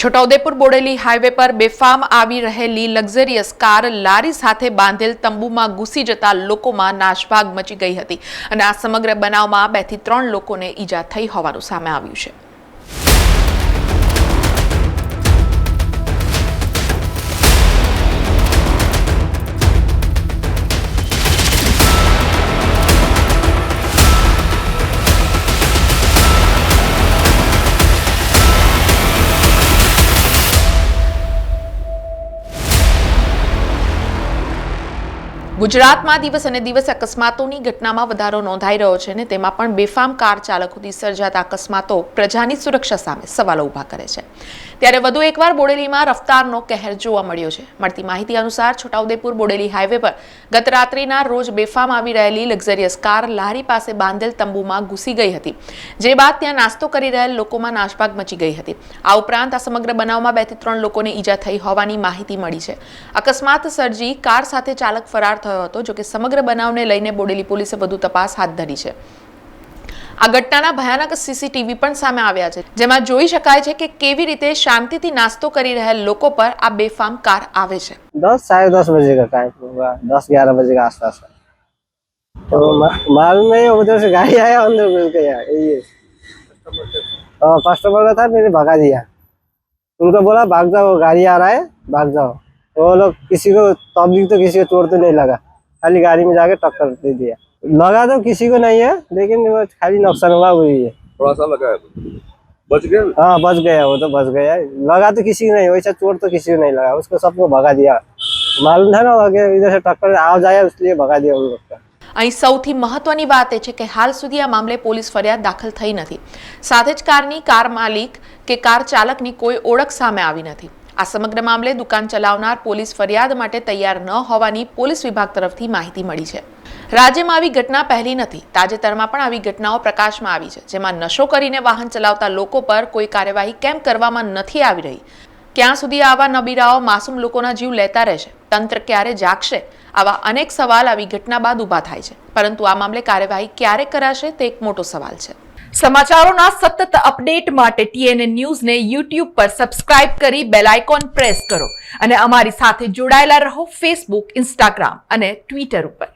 Chhota Udepur Bodeli highway પર બેફામ આવી રહેલી લક્ઝરિયસ કાર લારી સાથે બાંધેલ તંબુમાં ઘૂસી જતા લોકોમાં નાશભાગ મચી ગઈ હતી અને આ સમગ્ર બનાવમાં 2 થી 3 લોકોને ઈજા થઈ હોવાનું સામે આવ્યું છે। ગુજરાતમાં દિવસ અને દિવસે અકસ્માતોની ઘટનામાં વધારો નોંધાઈ રહ્યો છે અને તેમાં પણ બેફામ કાર ચાલકોથી સર્જાતા અકસ્માતો પ્રજાની સુરક્ષા સામે સવાલો ઊભા કરે છે। ત્યારે વધુ એકવાર બોડેલીમાં રફતારનો કહેર જોવા મળ્યો છે। મળતી માહિતી અનુસાર છોટાઉદેપુર બોડેલી હાઈવે પર ગત રાત્રિના રોજ બેફામ આવી રહેલી લક્ઝરિયસ કાર લારી પાસે બાંધેલ તંબુમાં ઘૂસી ગઈ હતી, જે બાદ ત્યાં નાસ્તો કરી રહેલ લોકોમાં નાશભાગ મચી ગઈ હતી। આ ઉપરાંત આ સમગ્ર બનાવમાં 2 થી 3 લોકોને ઈજા થઈ હોવાની માહિતી મળી છે। અકસ્માત સર્જી કાર સાથે ચાલક ફરાર થયો હતો, જો કે સમગ્ર બનાવને લઈને બોડેલી પોલીસે વધુ તપાસ હાથ ધરી છે। આ ઘટનાના ભયાનક સીસીટીવી પણ સામે આવ્યા છે, જેમાં જોઈ શકાય છે કે કેવી રીતે શાંતિથી નાસ્તો કરી રહેલ લોકો પર આ બેફામ કાર આવે છે। 10 साढ़े 10 बजे का टाइम होगा, 10-11 बजे के आसपास। तो मालूम नहीं, उधर से गाड़ी आया, अंदर घुस गया। ये कस्टमर का था, मैंने भगा दिया। उनको बोला भाग जाओ, गाड़ी आ रहा है, भाग जाओ। तो वो लोग किसी को पब्लिक तो किसी को चोट तो नहीं लगा, खाली गाड़ी में जाके टक्कर दे दिया। लगा तो किसी को नहीं है, लेकिन वो खाली नुकसान हुआ हुई है। थोड़ा सा लगा है, बच गया। हाँ बच गया, वो तो बच गया। लगा तो किसी को नहीं, वैसा चोट तो किसी को नहीं लगा, उसको सबको भगा दिया। मालूम था ना कि इधर से टक्कर आ जाए, इसलिए भगा दिया उन लोग का। અહીં સૌથી મહત્વની વાત એ છે કે હાલ સુધી આ મામલે પોલીસ ફરિયાદ દાખલ થઈ નથી, સાથે જ કાર માલિક કે કાર ચાલકની કોઈ ઓળખ સામે આવી નથી। આ સમગ્ર મામલે દુકાન ચલાવનાર પોલીસ ફરિયાદ માટે તૈયાર ન હોવાની પોલીસ વિભાગ તરફથી માહિતી મળી છે। રાજ્યમાં આવી ઘટના પહેલી નથી, તાજેતરમાં પણ આવી ઘટનાઓ પ્રકાશમાં આવી છે, જેમાં નશો કરીને વાહન ચલાવતા લોકો પર કોઈ કાર્યવાહી કેમ કરવામાં નથી આવી રહી? ક્યાં સુધી આવા નબીરાઓ માસૂમ લોકોના જીવ લેતા રહેશે? તંત્ર ક્યારે જાગશે? આવા અનેક સવાલ આવી ઘટના બાદ ઊભા થાય છે, પરંતુ આ મામલે કાર્યવાહી ક્યારે કરાશે તે એક મોટો સવાલ છે। સમાચારોના સતત અપડેટ માટે TNN ન્યૂઝને YouTube પર સબસ્ક્રાઇબ કરી બેલ આઇકોન પ્રેસ કરો અને અમારી સાથે જોડાયેલા રહો Facebook, Instagram અને Twitter ઉપર।